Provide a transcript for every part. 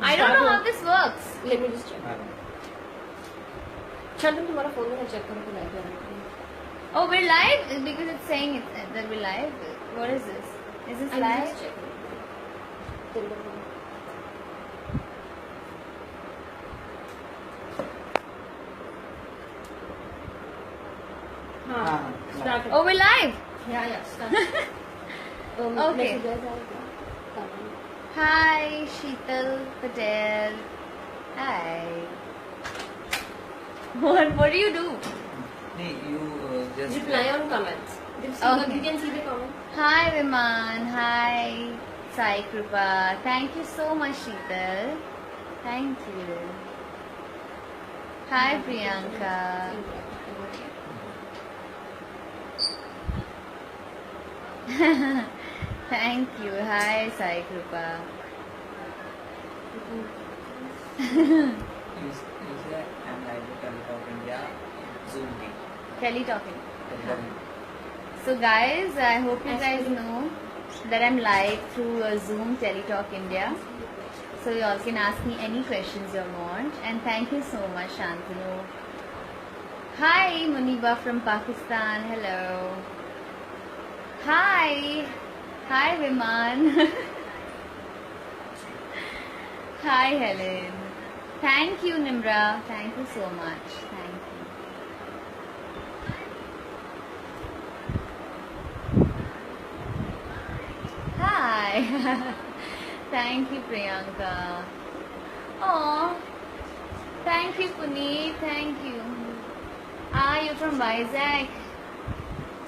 I don't know how this works. Let me just check. चल तुम तुम्हारा phone में चेक करो कि लाइव है. Oh, we're live because it's saying that we're live. What is this? Is this I'll live? just check. हाँ. Start. Oh, we're live. Yeah. Start. Okay. Messages are. Hi, Sheetal Patel. Hi. What do you do? Nee, you just Reply on comments. Okay. You can see the comment. Hi, Viman. Hi, Sai Kripa. Thank you so much, Sheetal. Thank you. Hi, Priyanka. Thank you. Hi, Sai Kripa. you say I'm live with Teletalk India Zoom link. Kelly talking. Telegram. So, guys, I hope you guys know that I'm live through Zoom Teletalk India. So, you all can ask me any questions you want. And thank you so much, Shantanu. Hi, Muniba from Pakistan. Hello. Hi. Hi, Viman. Hi, Helen. Thank you, Nimra. Thank you so much. Thank you. Hi. Thank you, Priyanka. Oh, thank you, Puneet. Thank you. Ah, you're from Vizag.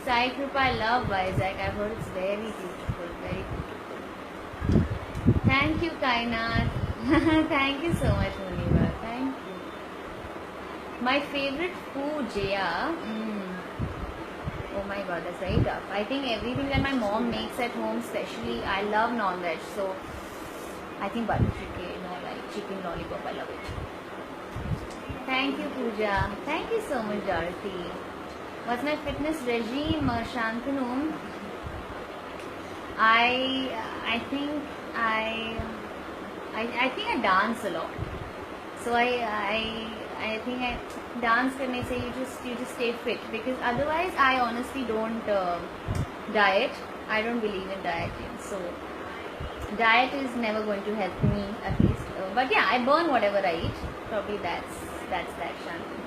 Sai Kripa, I love Vizag. I've heard it's very beautiful. Very beautiful. Thank you, Kainat. Thank you so much, Muniba. Thank you. My favorite food, Jaya. Oh my god, that's very tough. I think everything that my mom makes at home, especially, I love non-veg. So, I think butter chicken or like chicken lollipop, I love it. Thank you, Pooja. Thank you so much, Dorothy. What's my fitness regime, Shantanu? I think I dance a lot. So I think I dance करने से you just stay fit, because otherwise I honestly don't diet. I don't believe in dieting. So diet is never going to help me, at least. But yeah, I burn whatever I eat. Probably that's that, Shantanu.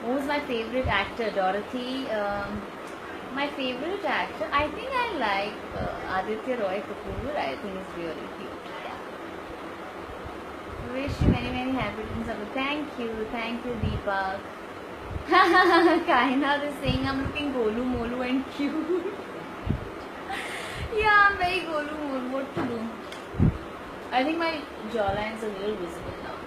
Who's my favorite actor? Dorothy. My favorite actor, I think I like Aditya Roy Kapoor. I think he's really cute. Yeah. Wish you many, many happy returns. Thank you, Deepak. Kainat is saying I'm looking golu molu and cute. Yeah, I'm very golu molu. What to do? I think my jawline is a little visible now.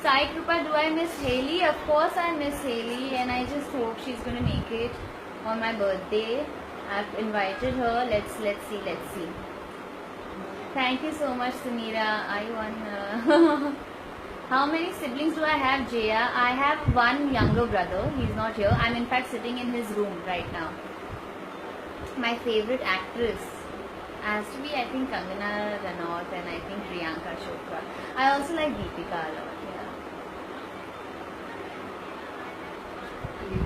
Sai Kripa, do I miss Haley? Of course I miss Haley, and I just hope she's going to make it on my birthday. I've invited her. Let's see. Thank you so much, Samira. I won. How many siblings do I have, Jaya? I have one younger brother. He's not here. I'm in fact sitting in his room right now. My favorite actress has to be, I think, Kangana Ranaut, and I think Priyanka Chopra. I also like Deepika a lot.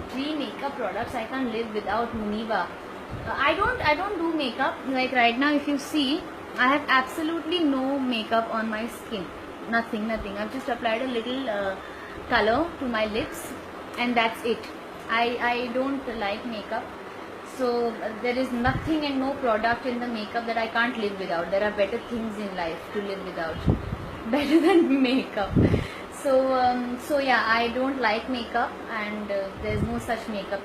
Three makeup products I can't live without, Muniba. I don't do makeup. Like right now, if you see, I have absolutely no makeup on my skin. Nothing. I've just applied a little color to my lips, and that's it. I don't like makeup. So there is nothing and no product in the makeup that I can't live without. There are better things in life to live without. Better than makeup. So yeah, I don't like makeup, and there's no such makeup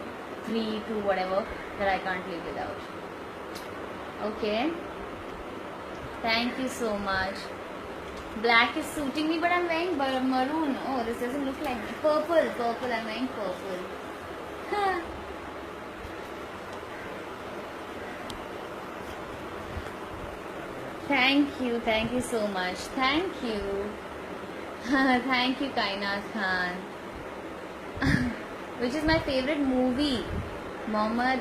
3 to whatever that I can't live without. Okay. Thank you so much. Black is suiting me, but I'm wearing maroon. Oh, this doesn't look like me. Purple. I'm wearing purple. Thank you so much. Thank you. Thank you, Kainat Khan. Which is my favorite movie? Mohammed.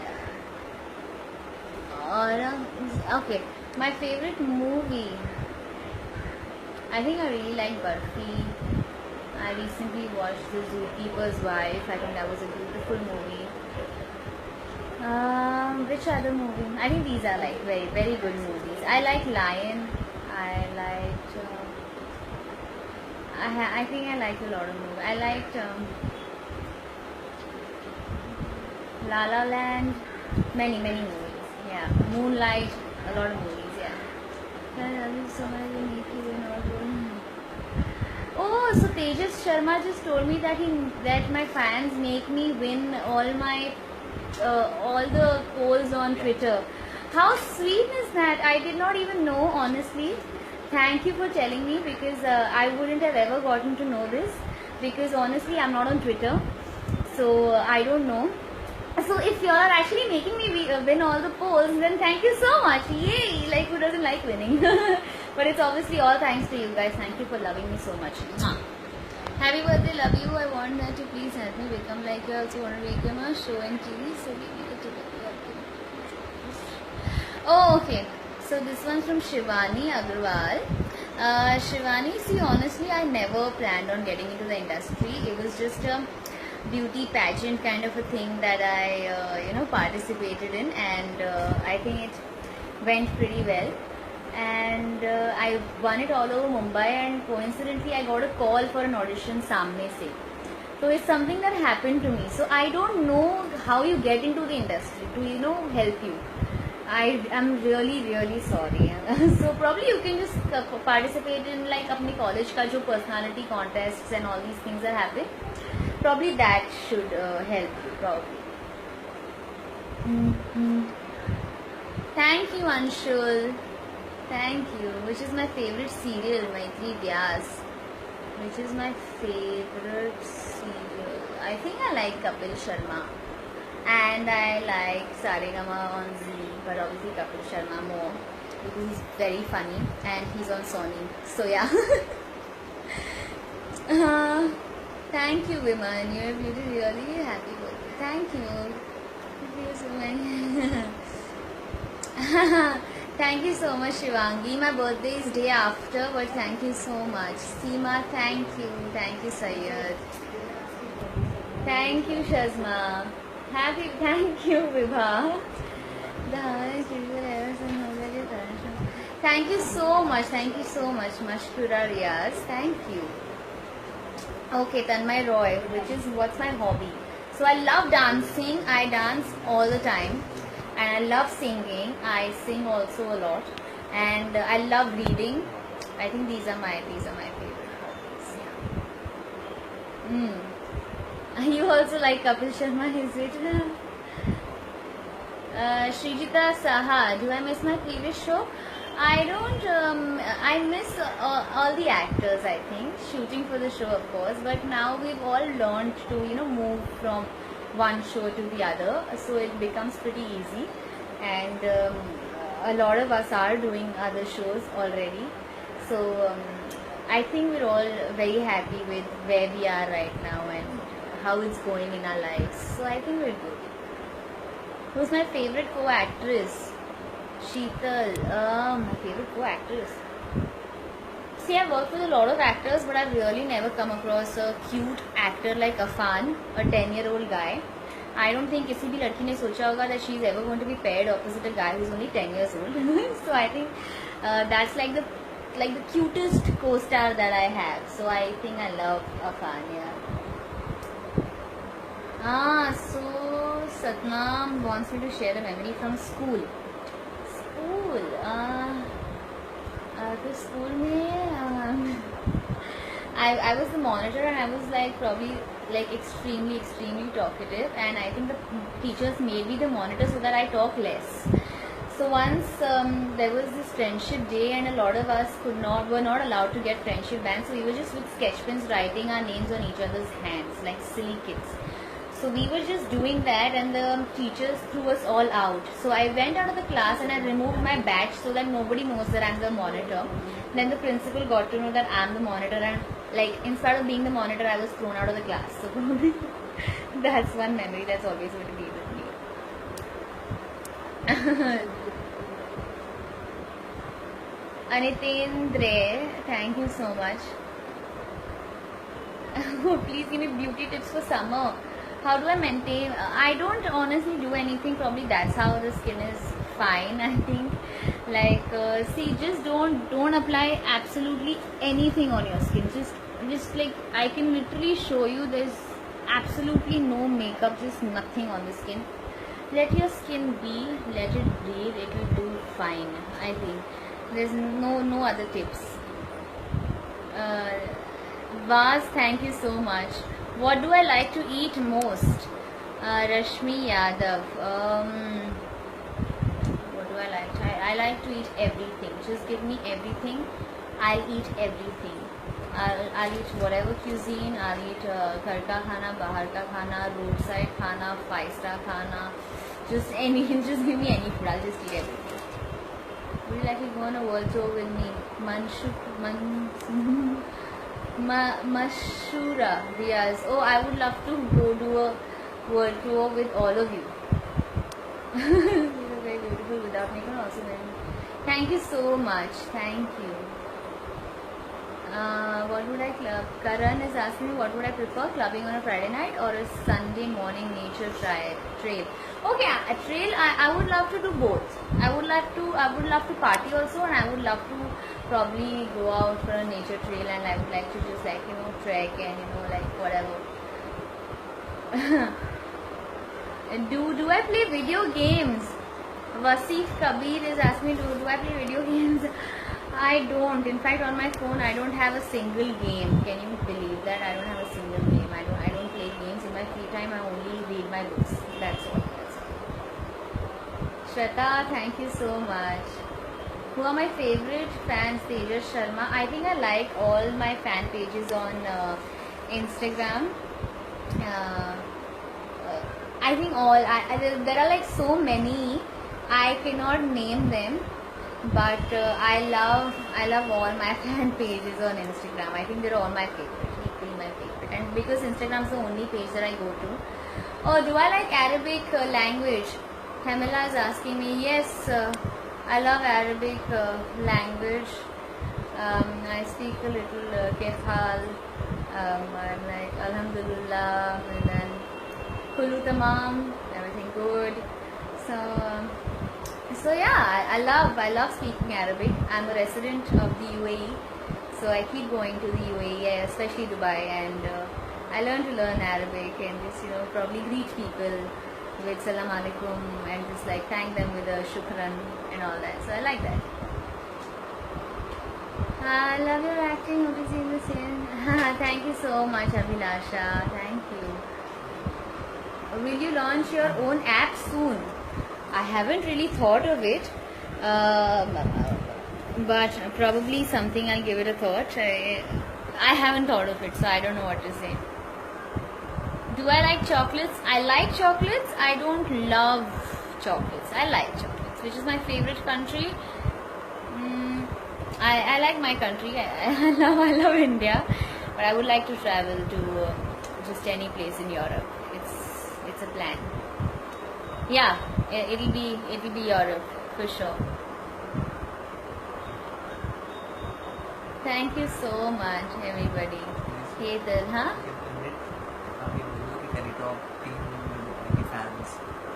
Okay. My favorite movie. I think I really like Barfi. I recently watched The Zookeeper's Wife. I think that was a beautiful movie. Which other movie? I think these are like very, very good movies. I like Lion. I liked. I think I liked a lot of movies. I liked La La Land. Many movies. Yeah. Moonlight. A lot of movies. Yeah. Oh, so Tejas Sharma just told me that my fans make me win all the polls on Twitter. How sweet is that? I did not even know, honestly. Thank you for telling me, because I wouldn't have ever gotten to know this, because honestly I'm not on Twitter, so I don't know. So if you are actually making me win all the polls, then thank you so much. Yay! Like, who doesn't like winning? But it's obviously all thanks to you guys. Thank you for loving me so much. Happy birthday, love you. I want that to please help me become like you. I also want to become a show and TV. So we need to Oh, okay. So this one's from Shivani Agarwal. Shivani, see, honestly, I never planned on getting into the industry. It was just a beauty pageant kind of a thing that I participated in, and I think it went pretty well, and I won it all over Mumbai, and coincidentally I got a call for an audition Samne Se. So it's something that happened to me. So I don't know how you get into the industry to help you. I am really sorry. So probably you can just participate in like apni college ka jo personality contests and all these things are happening. Probably that should help you, probably. Thank you, Anshul. Thank you. Which is my favorite serial, Maitri Vyas. Which is my favorite serial? I think I like Kapil Sharma. And I like Saregama on Z. But obviously Kapil Sharma more. Because he's very funny. And he's on Sony. So yeah. Thank you, women. You're really happy birthday. Thank you. Thank you so much. Thank you so much, Shivangi. My birthday is day after, but thank you so much. Seema, thank you. Thank you, Sayyid. Thank you, Shazma. Thank you, Vibha. Thank you so much. Thank you so much, Mashkura Riaz. Thank you. Okay, Tanmay Roy, which is what's my hobby. So I love dancing. I dance all the time, and I love singing. I sing also a lot, and I love reading. I think these are my favorite hobbies. Yeah. You also like Kapil Sharma? Is it? Srijita Saha, do I miss my previous show? I don't. I miss all the actors, I think, shooting for the show, of course. But now we've all learned to, move from one show to the other, so it becomes pretty easy. And a lot of us are doing other shows already. So I think we're all very happy with where we are right now and how it's going in our lives. So I think we're good. Who's my favorite co-actress? Sheetal, my favorite co-actress. See, I've worked with a lot of actors, but I've really never come across a cute actor like Afan, a 10-year-old guy. I don't think किसी भी लड़की ने सोचा होगा that she's ever going to be paired opposite a guy who's only 10 years old. So I think that's like the cutest co-star that I have. So I think I love Afan. Yeah. So Satnam wants me to share a memory from school. School में I was the monitor, and I was probably extremely talkative, and I think the teachers made me the monitor so that I talk less. So once there was this friendship day, and a lot of us were not allowed to get friendship bands, so we were just with sketch pens writing our names on each other's hands like silly kids. So we were just doing that, and the teachers threw us all out. So I went out of the class and I removed my badge so that nobody knows that I'm the monitor. Then the principal got to know that I'm the monitor, and instead of being the monitor, I was thrown out of the class. So that's one memory that's always going to be with me. Anitendre, thank you so much. Oh, please give me beauty tips for summer. How do I maintain? I don't honestly do anything. Probably that's how the skin is fine. I think. Like, see, just don't apply absolutely anything on your skin. Just like I can literally show you. There's absolutely no makeup. Just nothing on the skin. Let your skin be. Let it breathe. It will do fine. I think. There's no other tips. Vaz, thank you so much. What do I like to eat most? Rashmi Yadav. What do I like? I like to eat everything. Just give me everything. I'll eat everything. I'll eat whatever cuisine. I'll eat घर का खाना, बाहर का खाना, roadside खाना, 5-star खाना. Just anything. Just give me any food. I'll just eat everything. Would you like to go on a world tour with me? Mashura Riaz. Oh, I would love to go do a world tour with all of you. You are very beautiful without makeup. Also, thank you so much. Thank you. What would I club? Karan is asking me what would I prefer, clubbing on a Friday night or a Sunday morning nature trail. Okay, a trail. I would love to do both. I would love to party also, and I would love to probably go out for a nature trail, and I would like to just like trek and like whatever. Do I play video games? Wasif Kabir is asking me do I play video games? I don't. In fact, on my phone, I don't have a single game. Can you believe that? I don't have a single game. I don't play games. In my free time, I only read my books. That's all. Shweta, thank you so much. Who are my favorite fans? Tejas Sharma. I think I like all my fan pages on Instagram. I think all. There are like so many. I cannot name them. But I love all my fan pages on Instagram. I think they're all my favorite, equally my favorite. And because Instagram is the only page that I go to. Oh, do I like Arabic language? Hamila is asking me. Yes, I love Arabic language. I speak a little Kefal. I'm like Alhamdulillah, and then Kulu Tamam, everything good. So yeah, I love speaking Arabic. I'm a resident of the UAE, so I keep going to the UAE, especially Dubai, and I learn to learn Arabic and just probably greet people with Salam Alaikum and just like thank them with a shukran and all that. So I like that. I love your acting. Hope to see you soon. Thank you so much, Abhilasha. Thank you. Will you launch your own app soon? I haven't really thought of it, but probably something I'll give it a thought. I haven't thought of it, so I don't know what to say. Do I like chocolates? I like chocolates. I don't love chocolates. I like chocolates. Which is my favorite country? I like my country. I love India, but I would like to travel to just any place in Europe. It's a plan. Yeah, it'll be Europe for sure. Thank you so much, everybody. Hetal, huh? Top team any fans,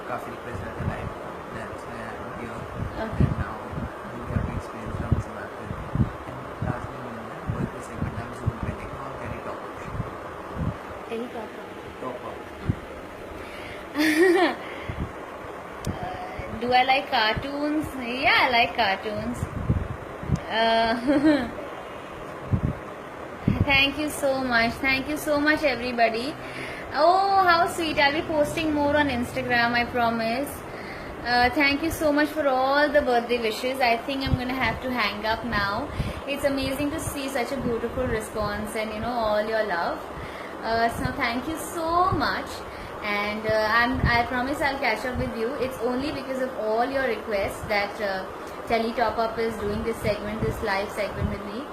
काफी request रहता है live. That's why I'm here. Okay. And now we have to experience from Zimbabwe. And last में मैंने birthday segment हम Zoom पे देखा और very top option. Any top? Top option. Do I like cartoons? Yeah, I like cartoons. Thank you so much. Thank you so much, everybody. Oh, how sweet. I'll be posting more on Instagram, I promise. Thank you so much for all the birthday wishes. I think I'm going to have to hang up now. It's amazing to see such a beautiful response and, all your love. So thank you so much. And I promise I'll catch up with you. It's only because of all your requests that Telly Top Up is doing this segment, this live segment with me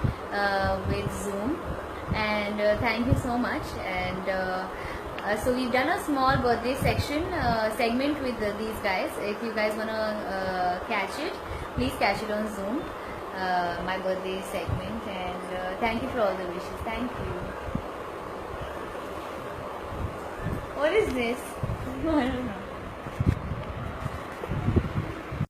with Zoom. And thank you so much. And so we've done a small birthday segment with these guys. If you guys want to catch it, please catch it on Zoom. my birthday segment, and thank you for all the wishes. Thank you. What is this? I don't know.